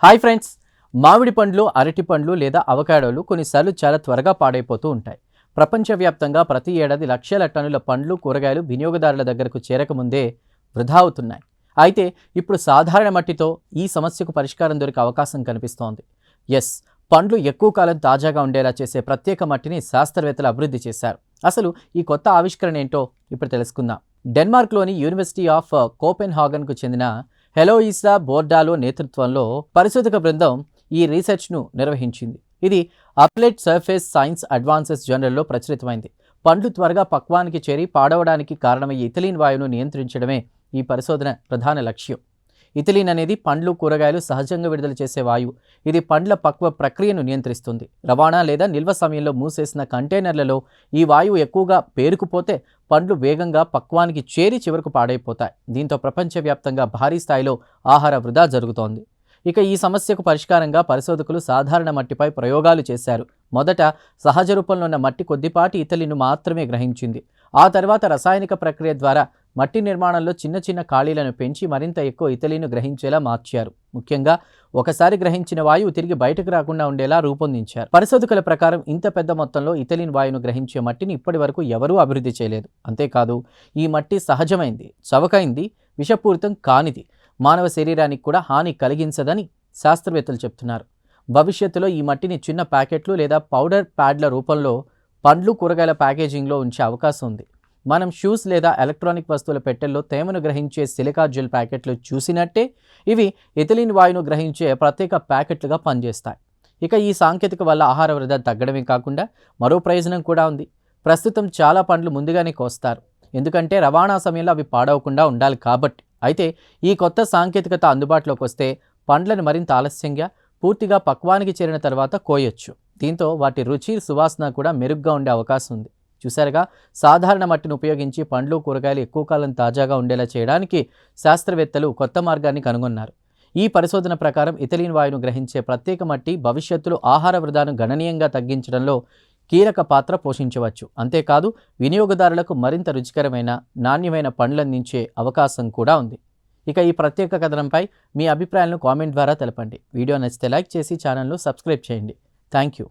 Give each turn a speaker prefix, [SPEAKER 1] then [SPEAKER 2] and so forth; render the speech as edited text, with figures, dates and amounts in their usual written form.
[SPEAKER 1] Hi friends, మామిడి పండ్లు, అరటి పండ్లు లేదా అవకాడోలు కొన్నిసార్లు చాలా త్వరగా పాడైపోతూ ఉంటాయి. ప్రపంచవ్యాప్తంగా ప్రతి ఏడాది లక్షల టన్నుల పండ్లు, కూరగాయలు వినియోగదారుల దగ్గరకు చేరకముందే వృధా అవుతున్నాయి. అయితే ఇప్పుడు సాధారణ మట్టితో ఈ సమస్యకు పరిష్కారం దొరికే అవకాశం కనిపిస్తోంది. ఎస్, పండ్లు ఎక్కువ కాలం తాజాగా ఉండేలా చేసే ప్రత్యేక మట్టిని శాస్త్రవేత్తలు అభివృద్ధి చేశారు. అసలు ఈ కొత్త ఆవిష్కరణ ఏంటో ఇప్పుడు తెలుసుకుందాం. డెన్మార్క్లోని యూనివర్సిటీ ఆఫ్ కోపెన్హాగన్కు చెందిన హెలోయిసా బోర్డాలో నేతృత్వంలో పరిశోధక బృందం ఈ రీసెర్చ్ను నిర్వహించింది. ఇది అప్లైడ్ సర్ఫేస్ సైన్స్ అడ్వాన్సెస్ జర్నల్లో ప్రచురితమైంది. పండ్లు త్వరగా పక్వానికి చేరి పాడవడానికి కారణమయ్యే ఇథిలీన్ వాయువును నియంత్రించడమే ఈ పరిశోధన ప్రధాన లక్ష్యం. ఇథిలీన్ అనేది పండ్లు, కూరగాయలు సహజంగా విడుదల చేసే వాయువు. ఇది పండ్ల పక్వ ప్రక్రియను నియంత్రిస్తుంది. రవాణా లేదా నిల్వ సమయంలో మూసేసిన కంటైనర్లలో ఈ వాయువు ఎక్కువగా పేరుకుపోతే పండ్లు వేగంగా పక్వానికి చేరి చివరకు పాడైపోతాయి. దీంతో ప్రపంచవ్యాప్తంగా భారీ స్థాయిలో ఆహార వృధా జరుగుతోంది. ఇక ఈ సమస్యకు పరిష్కారంగా పరిశోధకులు సాధారణ మట్టిపై ప్రయోగాలు చేశారు. మొదట సహజ రూపంలో ఉన్న మట్టి కొద్దిపాటి ఇథిలీన్ను మాత్రమే గ్రహించింది. ఆ తర్వాత రసాయనిక ప్రక్రియ ద్వారా మట్టి నిర్మాణంలో చిన్న చిన్న ఖాళీలను పెంచి మరింత ఎక్కువ ఇథిలీన్ను గ్రహించేలా మార్చారు. ముఖ్యంగా ఒకసారి గ్రహించిన వాయువు తిరిగి బయటకు రాకుండా ఉండేలా రూపొందించారు. పరిశోధకుల ప్రకారం ఇంత పెద్ద మొత్తంలో ఇథిలీన్ వాయువును గ్రహించే మట్టిని ఇప్పటి వరకు ఎవరూ అభివృద్ధి చేయలేదు. అంతేకాదు, ఈ మట్టి సహజమైంది, చవకైంది, విషపూరితం కానిది, మానవ శరీరానికి కూడా హాని కలిగించదని శాస్త్రవేత్తలు చెప్తున్నారు. భవిష్యత్తులో ఈ మట్టిని చిన్న ప్యాకెట్లు లేదా పౌడర్ ప్యాడ్ల రూపంలో పండ్లు, కూరగాయల ప్యాకేజింగ్లో ఉంచే అవకాశం ఉంది. మనం షూస్ లేదా ఎలక్ట్రానిక్ వస్తువుల పెట్టెల్లో తేమను గ్రహించే సిలికా జెల్ ప్యాకెట్లు చూసినట్టే ఇవి ఇథిలీన్ వాయువును గ్రహించే ప్రత్యేక ప్యాకెట్లుగా పనిచేస్తాయి. ఇక ఈ సాంకేతిక వల్ల ఆహార వృధా తగ్గడమే కాకుండా మరో ప్రయోజనం కూడా ఉంది. ప్రస్తుతం చాలా పండ్లు ముందుగానే కోస్తారు, ఎందుకంటే రవాణా సమయంలో అవి పాడవకుండా ఉండాలి కాబట్టి. అయితే ఈ కొత్త సాంకేతికత అందుబాటులోకి వస్తే పండ్లను మరింత ఆలస్యంగా, పూర్తిగా పక్వానికి చేరిన తర్వాత కోయొచ్చు. దీంతో వాటి రుచి, సువాసన కూడా మెరుగ్గా ఉండే అవకాశం ఉంది. చూసారుగా, సాధారణ మట్టిని ఉపయోగించి పండ్లు, కూరగాయలు ఎక్కువ కాలం తాజాగా ఉండేలా చేయడానికి శాస్త్రవేత్తలు కొత్త మార్గాన్ని కనుగొన్నారు. ఈ పరిశోధన ప్రకారం ఇథిలీన్ వాయువును గ్రహించే ప్రత్యేక మట్టి భవిష్యత్తులో ఆహార వృధాను గణనీయంగా తగ్గించడంలో కీలక పాత్ర పోషించవచ్చు. అంతేకాదు, వినియోగదారులకు మరింత రుచికరమైన, నాణ్యమైన పండ్లందించే అవకాశం కూడా ఉంది. ఇక ఈ ప్రత్యేక కథనంపై మీ అభిప్రాయాలను కామెంట్ ద్వారా తెలపండి. వీడియో నచ్చితే లైక్ చేసి ఛానల్ను సబ్స్క్రైబ్ చేయండి. Thank you.